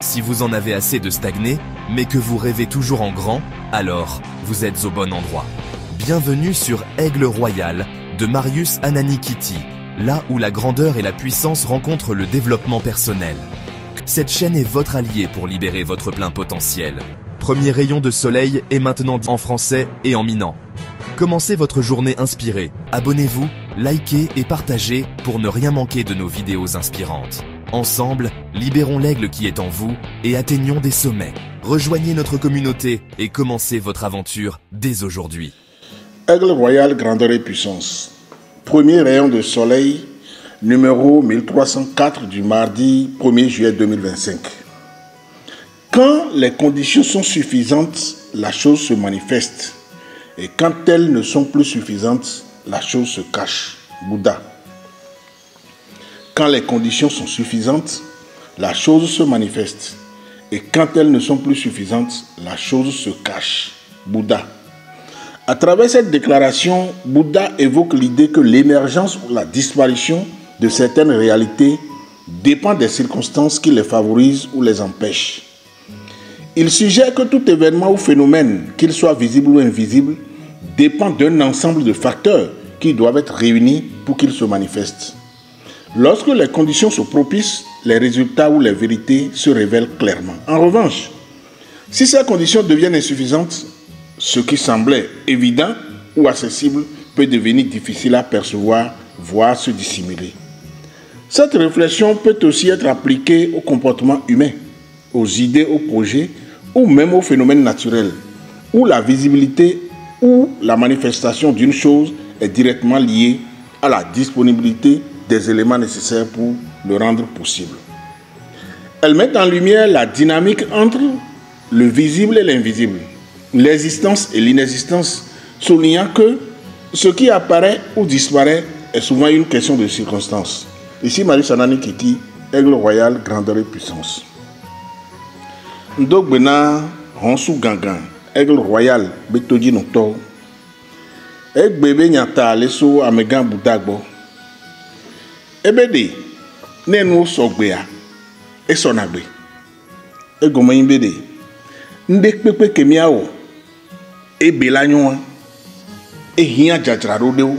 Si vous en avez assez de stagner, mais que vous rêvez toujours en grand, alors vous êtes au bon endroit. Bienvenue sur Aigle Royal de Marius Ananikiti, là où la grandeur et la puissance rencontrent le développement personnel. Cette chaîne est votre allié pour libérer votre plein potentiel. Premier rayon de soleil est maintenant en français et en minant. Commencez votre journée inspirée. Abonnez-vous, likez et partagez pour ne rien manquer de nos vidéos inspirantes. Ensemble, libérons l'aigle qui est en vous et atteignons des sommets. Rejoignez notre communauté et commencez votre aventure dès aujourd'hui. Aigle Royal, grandeur et puissance. Premier rayon de soleil, numéro 1304 du mardi 1er juillet 2025. Quand les conditions sont suffisantes, la chose se manifeste. Et quand elles ne sont plus suffisantes, la chose se cache. Bouddha. Quand les conditions sont suffisantes, la chose se manifeste. Et quand elles ne sont plus suffisantes, la chose se cache. Bouddha. À travers cette déclaration, Bouddha évoque l'idée que l'émergence ou la disparition de certaines réalités dépend des circonstances qui les favorisent ou les empêchent. Il suggère que tout événement ou phénomène, qu'il soit visible ou invisible, dépend d'un ensemble de facteurs qui doivent être réunis pour qu'il se manifeste. Lorsque les conditions sont propices, les résultats ou les vérités se révèlent clairement. En revanche, si ces conditions deviennent insuffisantes, ce qui semblait évident ou accessible peut devenir difficile à percevoir, voire se dissimuler. Cette réflexion peut aussi être appliquée au comportement humain, aux idées, aux projets ou même aux phénomènes naturels, où la visibilité ou la manifestation d'une chose est directement liée à la disponibilité des éléments nécessaires pour le rendre possible. Elle met en lumière la dynamique entre le visible et l'invisible, l'existence et l'inexistence, soulignant que ce qui apparaît ou disparaît est souvent une question de circonstance. Ici, Marius Ananikiti, Aigle Royal, grandeur et puissance. Ndok bena honsu gangan, Aigle Royal, betoji noto. Ek bebe nyata leso amegan budagbo. Ebede, nenu sogbea, esonagbe. Egoma imbede, ndek pepe kemiao, ebelanyoa, ehia jajarado deo,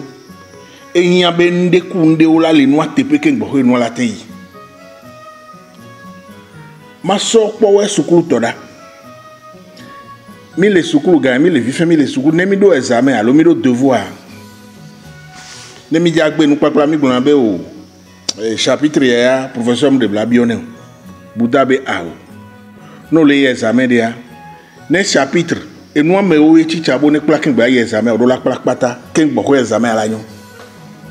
ehia be ndeku ndeo la lenwa tepe kengboho enwa la teyi. Ma so powe sukulu toda. Mi le sukulu ga mi le vife mi le sukulu ne mi do examen alo mi do devoir. Ne mi jagbe nu papla mi gbona be o chapitre ya professeur de Blabione. Bouddha be ao. No le examen dia. Ne chapitre e no me o echi chabo ne kla kengba ya examen o do la kla pata kengbo ko examen ala nyo.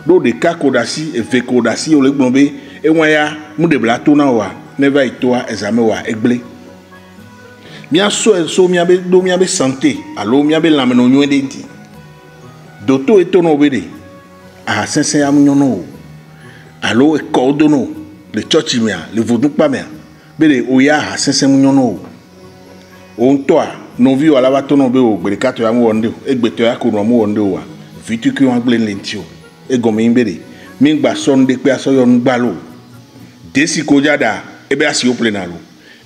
Do de ka kodasi e ve kodasi o le gbon be e won ya mu de Bla to na wa. Never itoa examen wa egle. Mia so mia be do mia be santé alo mia be lameno nywende nti. Doto etono obede. Ah sense ya munyono. Alo e kordono le church mia, le vodun pa mia. Bede oya ha sense munyono. On toa no vi ala batono be o gbere kato ya mu wonde. Egbeto ya ko no mu wonde wa. Vitu ki wan gble lentio. E gomi imbede. Mi gba sonde pe aso yo ngbalo. Desi kojada ebe asi oplenalo.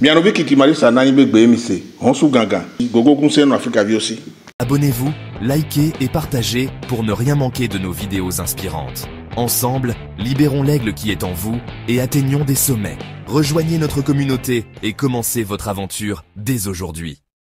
Mianovi kiti Marius Ananikiti mise. Honsu ganga. Gogo kunse no Africa vi aussi. Abonnez-vous, likez et partagez pour ne rien manquer de nos vidéos inspirantes. Ensemble, libérons l'aigle qui est en vous et atteignons des sommets. Rejoignez notre communauté et commencez votre aventure dès aujourd'hui.